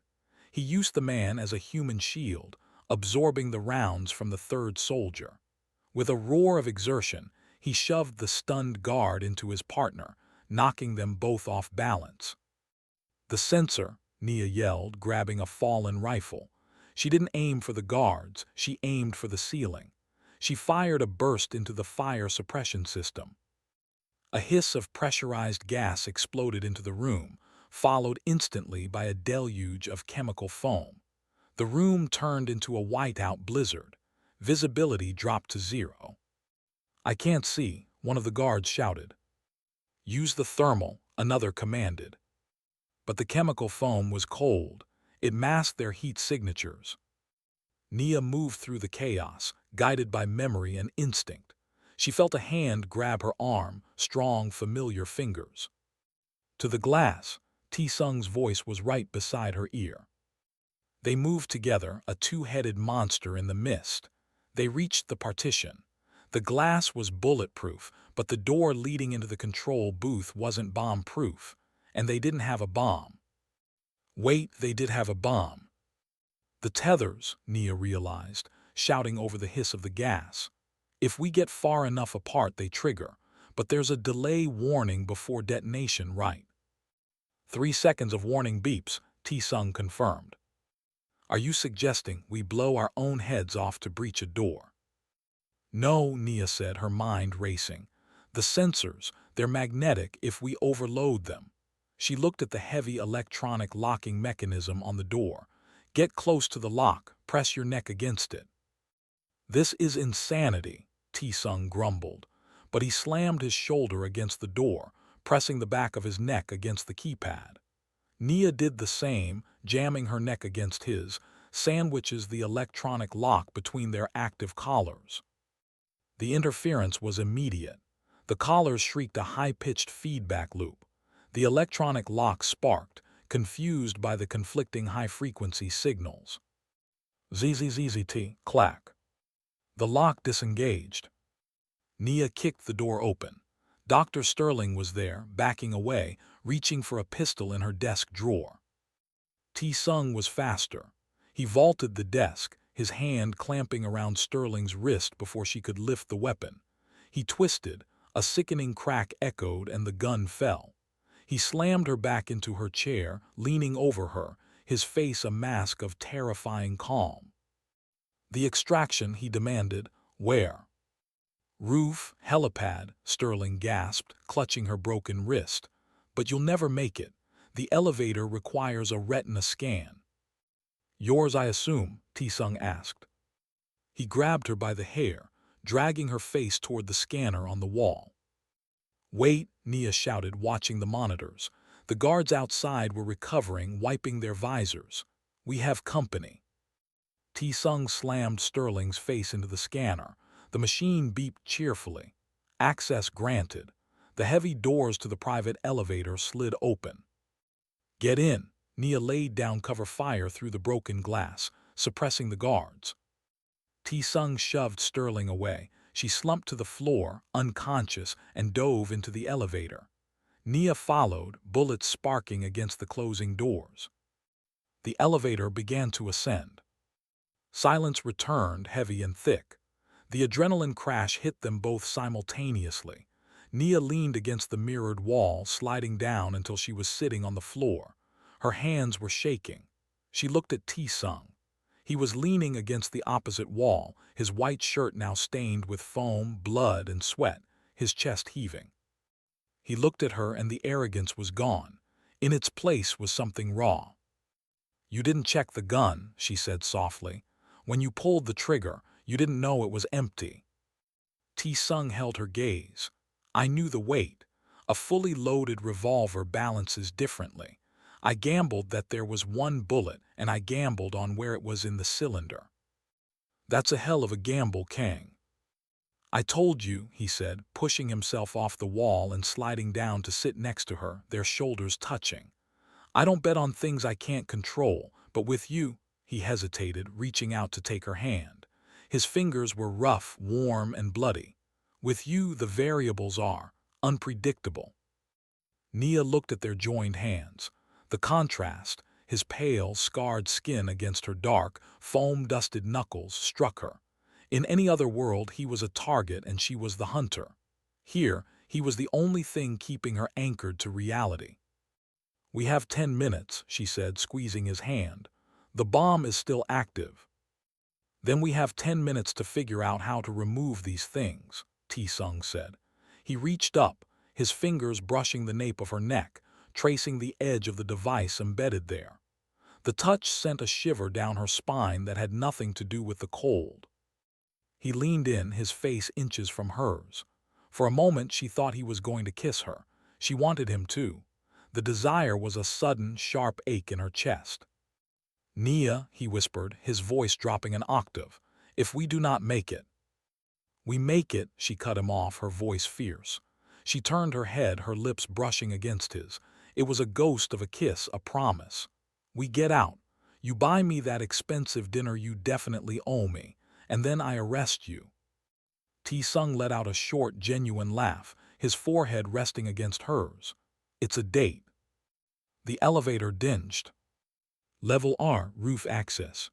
He used the man as a human shield, absorbing the rounds from the third soldier. With a roar of exertion, he shoved the stunned guard into his partner, knocking them both off balance. "The sensor," Nia yelled, grabbing a fallen rifle. She didn't aim for the guards, she aimed for the ceiling. She fired a burst into the fire suppression system. A hiss of pressurized gas exploded into the room, followed instantly by a deluge of chemical foam. The room turned into a whiteout blizzard. Visibility dropped to 0. "I can't see," one of the guards shouted. "Use the thermal," another commanded. But the chemical foam was cold. It masked their heat signatures. Nia moved through the chaos, guided by memory and instinct. She felt a hand grab her arm, strong, familiar fingers. "To the glass," Tae-sung's voice was right beside her ear. They moved together, a 2-headed monster in the mist. They reached the partition. The glass was bulletproof, but the door leading into the control booth wasn't bomb-proof, and they didn't have a bomb. Wait, they did have a bomb. The tethers, Nia realized, shouting over the hiss of the gas. If we get far enough apart, they trigger, but there's a delay warning before detonation, right? 3 seconds of warning beeps, Tae-sung confirmed. Are you suggesting we blow our own heads off to breach a door? No, Nia said, her mind racing. The sensors, they're magnetic if we overload them. She looked at the heavy electronic locking mechanism on the door. Get close to the lock, press your neck against it. This is insanity, Tae-sung grumbled, but he slammed his shoulder against the door, pressing the back of his neck against the keypad. Nia did the same, jamming her neck against his, sandwiches the electronic lock between their active collars. The interference was immediate. The collars shrieked a high-pitched feedback loop. The electronic lock sparked, confused by the conflicting high-frequency signals. ZZZZT, clack. The lock disengaged. Nia kicked the door open. Dr. Sterling was there, backing away, reaching for a pistol in her desk drawer. Tae-sung was faster. He vaulted the desk, his hand clamping around Sterling's wrist before she could lift the weapon. He twisted, a sickening crack echoed, and the gun fell. He slammed her back into her chair, leaning over her, his face a mask of terrifying calm. The extraction, he demanded. Where? Roof, helipad, Sterling gasped, clutching her broken wrist. But you'll never make it. The elevator requires a retina scan. Yours, I assume, Tae-sung asked. He grabbed her by the hair, dragging her face toward the scanner on the wall. Wait, Nia shouted, watching the monitors. The guards outside were recovering, wiping their visors. We have company. Tae-sung slammed Sterling's face into the scanner. The machine beeped cheerfully. Access granted. The heavy doors to the private elevator slid open. Get in. Nia laid down cover fire through the broken glass, suppressing the guards. Tae-sung shoved Sterling away. She slumped to the floor, unconscious, and dove into the elevator. Nia followed, bullets sparking against the closing doors. The elevator began to ascend. Silence returned, heavy and thick. The adrenaline crash hit them both simultaneously. Nia leaned against the mirrored wall, sliding down until she was sitting on the floor. Her hands were shaking. She looked at Tae-sung. He was leaning against the opposite wall, his white shirt now stained with foam, blood, and sweat, his chest heaving. He looked at her and the arrogance was gone. In its place was something raw. You didn't check the gun, she said softly. When you pulled the trigger, you didn't know it was empty. Tae-sung held her gaze. I knew the weight. A fully loaded revolver balances differently. I gambled that there was one bullet, and I gambled on where it was in the cylinder. That's a hell of a gamble, Kang. I told you, he said, pushing himself off the wall and sliding down to sit next to her, their shoulders touching. I don't bet on things I can't control, but with you, he hesitated, reaching out to take her hand. His fingers were rough, warm, and bloody. With you, the variables are unpredictable. Nia looked at their joined hands. The contrast, his pale, scarred skin against her dark, foam-dusted knuckles, struck her. In any other world, he was a target and she was the hunter. Here, he was the only thing keeping her anchored to reality. We have 10 minutes, she said, squeezing his hand. The bomb is still active. Then we have 10 minutes to figure out how to remove these things, Tae-sung said. He reached up, his fingers brushing the nape of her neck, tracing the edge of the device embedded there. The touch sent a shiver down her spine that had nothing to do with the cold. He leaned in, his face inches from hers. For a moment she thought he was going to kiss her. She wanted him to. The desire was a sudden, sharp ache in her chest. Nia, he whispered, his voice dropping an octave, if we do not make it. We make it, she cut him off, her voice fierce. She turned her head, her lips brushing against his. It was a ghost of a kiss, a promise. We get out. You buy me that expensive dinner you definitely owe me, and then I arrest you." Tae-sung let out a short, genuine laugh, his forehead resting against hers. "It's a date." The elevator dinged. Level R, roof access.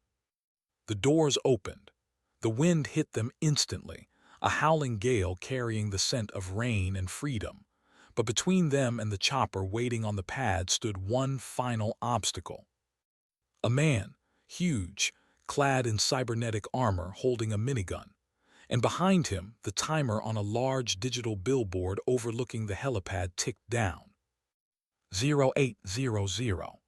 The doors opened. The wind hit them instantly, a howling gale carrying the scent of rain and freedom. But between them and the chopper waiting on the pad stood one final obstacle. A man, huge, clad in cybernetic armor, holding a minigun. And behind him, the timer on a large digital billboard overlooking the helipad ticked down. 0800.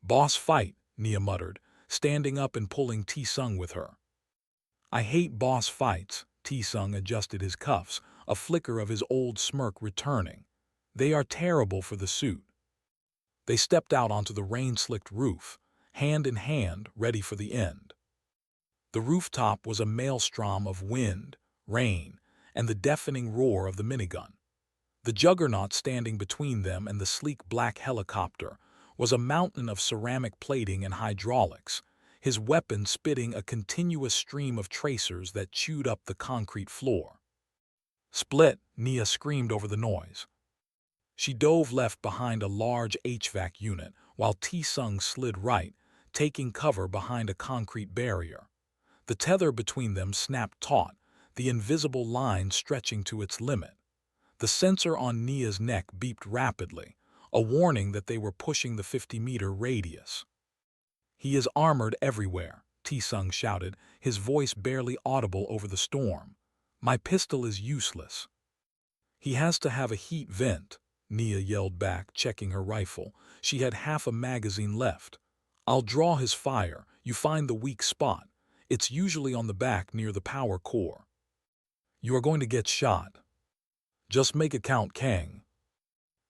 "Boss fight," Nia muttered, standing up and pulling Tae-sung with her. "I hate boss fights." Tae-sung adjusted his cuffs, a flicker of his old smirk returning. "They are terrible for the suit." They stepped out onto the rain-slicked roof, hand in hand, ready for the end. The rooftop was a maelstrom of wind, rain, and the deafening roar of the minigun. The juggernaut standing between them and the sleek black helicopter was a mountain of ceramic plating and hydraulics, his weapon spitting a continuous stream of tracers that chewed up the concrete floor. "Split!" Nia screamed over the noise. She dove left behind a large HVAC unit, while Tae-sung slid right, taking cover behind a concrete barrier. The tether between them snapped taut, the invisible line stretching to its limit. The sensor on Nia's neck beeped rapidly, a warning that they were pushing the 50-meter radius. "He is armored everywhere," Tae-sung shouted, his voice barely audible over the storm. "My pistol is useless." "He has to have a heat vent," Nia yelled back, checking her rifle. She had half a magazine left. "I'll draw his fire. You find the weak spot. It's usually on the back near the power core." "You are going to get shot." "Just make it count, Kang."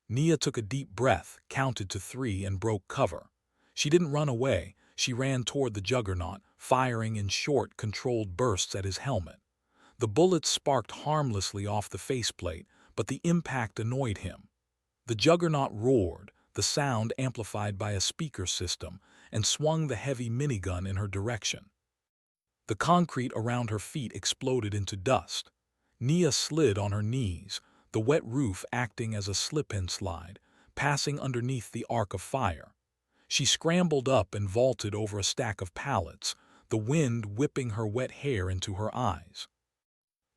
Nia took a deep breath, counted to 3, and broke cover. She didn't run away. She ran toward the juggernaut, firing in short, controlled bursts at his helmet. The bullets sparked harmlessly off the faceplate, but the impact annoyed him. The juggernaut roared, the sound amplified by a speaker system, and swung the heavy minigun in her direction. The concrete around her feet exploded into dust. Nia slid on her knees, the wet roof acting as a slip-and-slide, passing underneath the arc of fire. She scrambled up and vaulted over a stack of pallets, the wind whipping her wet hair into her eyes.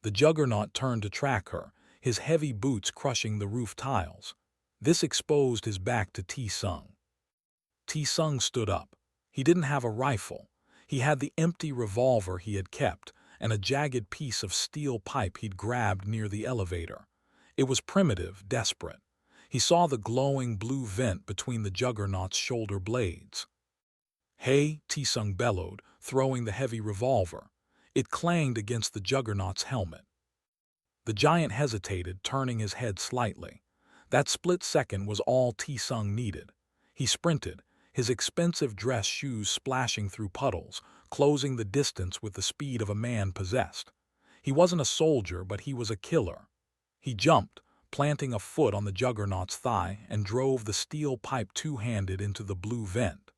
The juggernaut turned to track her, his heavy boots crushing the roof tiles. This exposed his back to Tae-sung. Tae-sung stood up. He didn't have a rifle. He had the empty revolver he had kept, and a jagged piece of steel pipe he'd grabbed near the elevator. It was primitive, desperate. He saw the glowing blue vent between the juggernaut's shoulder blades. "Hey!" Tae-sung bellowed, throwing the heavy revolver. It clanged against the juggernaut's helmet. The giant hesitated, turning his head slightly. That split second was all Tae-sung needed. He sprinted, his expensive dress shoes splashing through puddles, closing the distance with the speed of a man possessed. He wasn't a soldier, but he was a killer. He jumped, planting a foot on the juggernaut's thigh, and drove the steel pipe two-handed into the blue vent.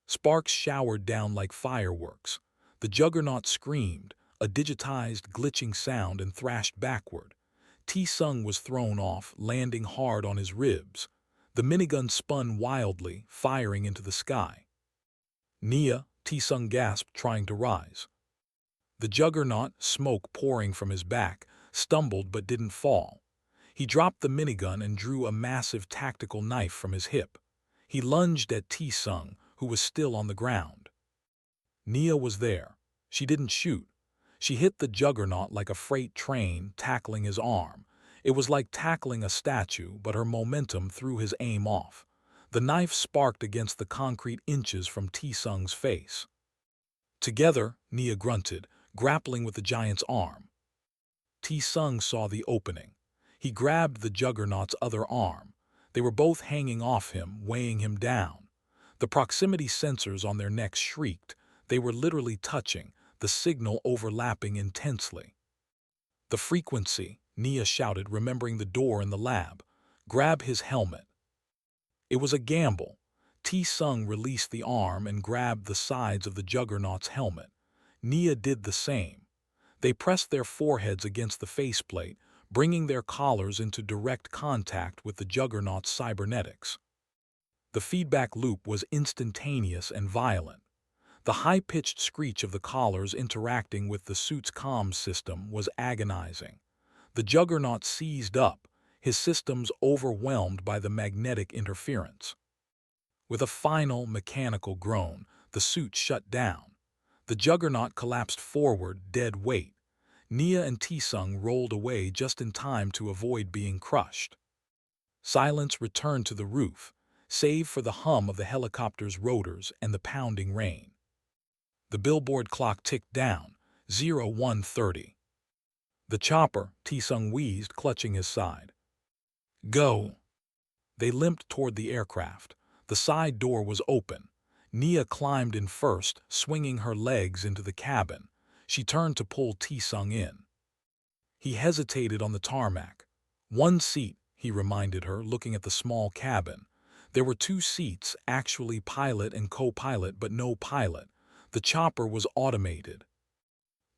Sparks showered down like fireworks. The juggernaut screamed, a digitized, glitching sound, and thrashed backward. Tae-sung was thrown off, landing hard on his ribs. The minigun spun wildly, firing into the sky. "Nia," Tae-sung gasped, trying to rise. The juggernaut, smoke pouring from his back, stumbled but didn't fall. He dropped the minigun and drew a massive tactical knife from his hip. He lunged at Tae-sung, who was still on the ground. Nia was there. She didn't shoot. She hit the juggernaut like a freight train, tackling his arm. It was like tackling a statue, but her momentum threw his aim off. The knife sparked against the concrete inches from Tae-sung's face. "Together," Nia grunted, grappling with the giant's arm. Tae-sung saw the opening. He grabbed the juggernaut's other arm. They were both hanging off him, weighing him down. The proximity sensors on their necks shrieked. They were literally touching, the signal overlapping intensely. "The frequency," Nia shouted, remembering the door in the lab. "Grab his helmet." It was a gamble. Tae-sung released the arm and grabbed the sides of the juggernaut's helmet. Nia did the same. They pressed their foreheads against the faceplate, bringing their collars into direct contact with the Juggernaut's cybernetics. The feedback loop was instantaneous and violent. The high-pitched screech of the collars interacting with the suit's comms system was agonizing. The Juggernaut seized up, his systems overwhelmed by the magnetic interference. With a final mechanical groan, the suit shut down. The Juggernaut collapsed forward, dead weight. Nia and Tae-sung rolled away just in time to avoid being crushed. Silence returned to the roof, save for the hum of the helicopter's rotors and the pounding rain. The billboard clock ticked down, 01:30. The chopper, Tae-sung wheezed, clutching his side. Go! They limped toward the aircraft. The side door was open. Nia climbed in first, swinging her legs into the cabin. She turned to pull Tae-sung in. He hesitated on the tarmac. One seat, he reminded her, looking at the small cabin. There were two seats, actually pilot and co-pilot, but no pilot. The chopper was automated.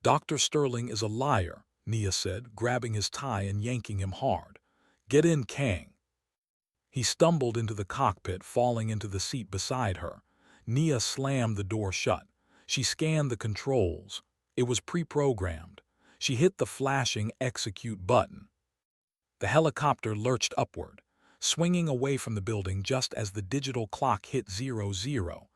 Dr. Sterling is a liar, Nia said, grabbing his tie and yanking him hard. Get in, Kang. He stumbled into the cockpit, falling into the seat beside her. Nia slammed the door shut. She scanned the controls. It was pre-programmed. She hit the flashing execute button. The helicopter lurched upward, swinging away from the building just as the digital clock hit 00:00.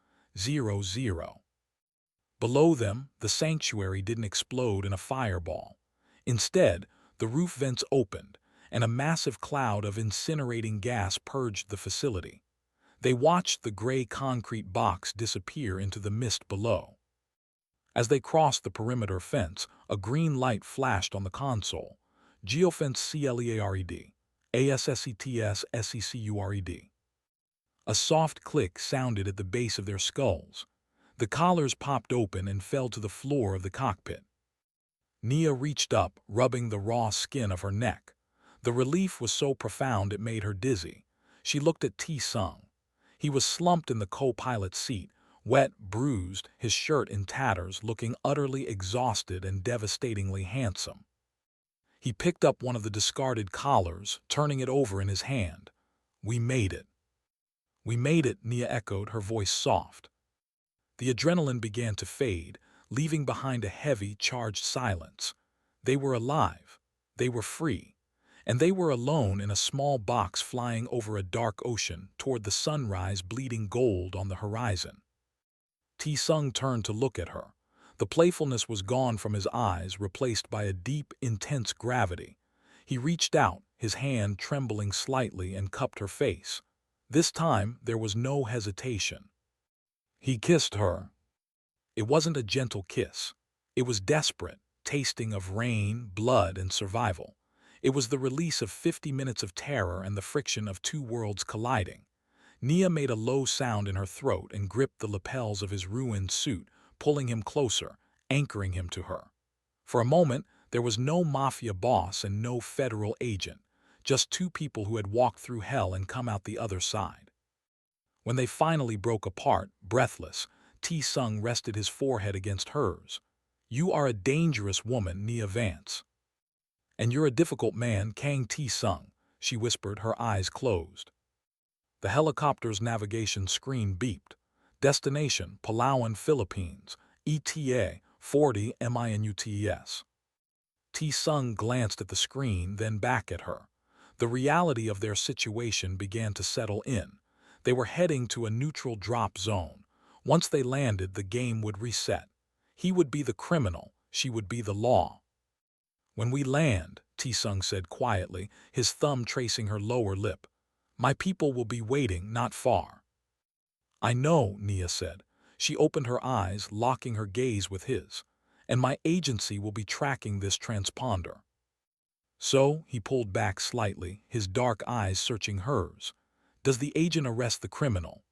Below them, the sanctuary didn't explode in a fireball. Instead, the roof vents opened, and a massive cloud of incinerating gas purged the facility. They watched the gray concrete box disappear into the mist below. As they crossed the perimeter fence, a green light flashed on the console. Geofence CLEARED. ASSETS SECURED. A soft click sounded at the base of their skulls. The collars popped open and fell to the floor of the cockpit. Nia reached up, rubbing the raw skin of her neck. The relief was so profound it made her dizzy. She looked at Tae-sung. He was slumped in the co-pilot seat, wet, bruised, his shirt in tatters, looking utterly exhausted and devastatingly handsome. He picked up one of the discarded collars, turning it over in his hand. We made it. We made it, Nia echoed, her voice soft. The adrenaline began to fade, leaving behind a heavy, charged silence. They were alive. They were free. And they were alone in a small box flying over a dark ocean toward the sunrise bleeding gold on the horizon. Tae-sung turned to look at her. The playfulness was gone from his eyes, replaced by a deep, intense gravity. He reached out, his hand trembling slightly, and cupped her face. This time, there was no hesitation. He kissed her. It wasn't a gentle kiss. It was desperate, tasting of rain, blood, and survival. It was the release of 50 minutes of terror and the friction of two worlds colliding. Nia made a low sound in her throat and gripped the lapels of his ruined suit, pulling him closer, anchoring him to her. For a moment, there was no mafia boss and no federal agent, just two people who had walked through hell and come out the other side. When they finally broke apart, breathless, Tae-sung rested his forehead against hers. You are a dangerous woman, Nia Vance. And you're a difficult man, Kang Tae-sung, she whispered, her eyes closed. The helicopter's navigation screen beeped. Destination, Palawan, Philippines. ETA, 40 MINUTES. Tae-sung glanced at the screen, then back at her. The reality of their situation began to settle in. They were heading to a neutral drop zone. Once they landed, the game would reset. He would be the criminal, she would be the law. When we land, Tae-sung said quietly, his thumb tracing her lower lip, my people will be waiting not far. I know, Nia said. She opened her eyes, locking her gaze with his. And my agency will be tracking this transponder. So, he pulled back slightly, his dark eyes searching hers. Does the agent arrest the criminal?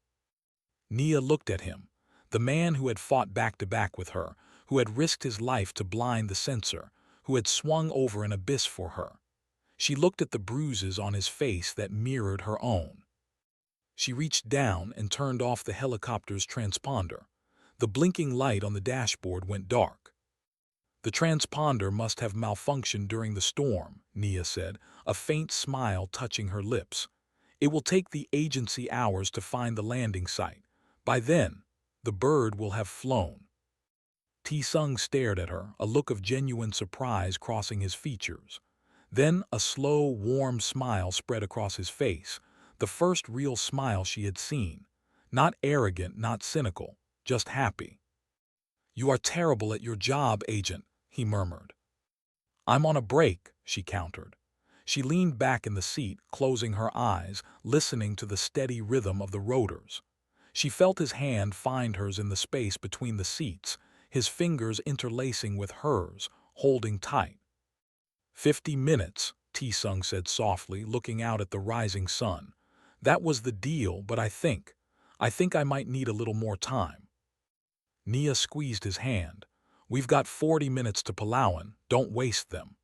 Nia looked at him, the man who had fought back-to-back with her, who had risked his life to blind the censor, who had swung over an abyss for her. She looked at the bruises on his face that mirrored her own. She reached down and turned off the helicopter's transponder. The blinking light on the dashboard went dark. The transponder must have malfunctioned during the storm, Nia said, a faint smile touching her lips. It will take the agency hours to find the landing site. By then, the bird will have flown. Tae-sung stared at her, a look of genuine surprise crossing his features. Then a slow, warm smile spread across his face, the first real smile she had seen. Not arrogant, not cynical, just happy. "You are terrible at your job, Agent," he murmured. "I'm on a break," she countered. She leaned back in the seat, closing her eyes, listening to the steady rhythm of the rotors. She felt his hand find hers in the space between the seats, his fingers interlacing with hers, holding tight. 50 minutes, Tae-sung said softly, looking out at the rising sun. "That was the deal, but I think I might need a little more time." Nia squeezed his hand. "We've got 40 minutes to Palawan, don't waste them."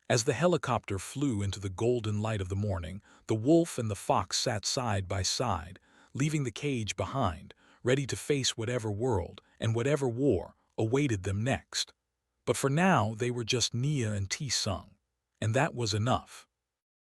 As the helicopter flew into the golden light of the morning, the wolf and the fox sat side by side, leaving the cage behind, ready to face whatever world and whatever war awaited them next. But for now, they were just Nia and Tae-sung, and that was enough.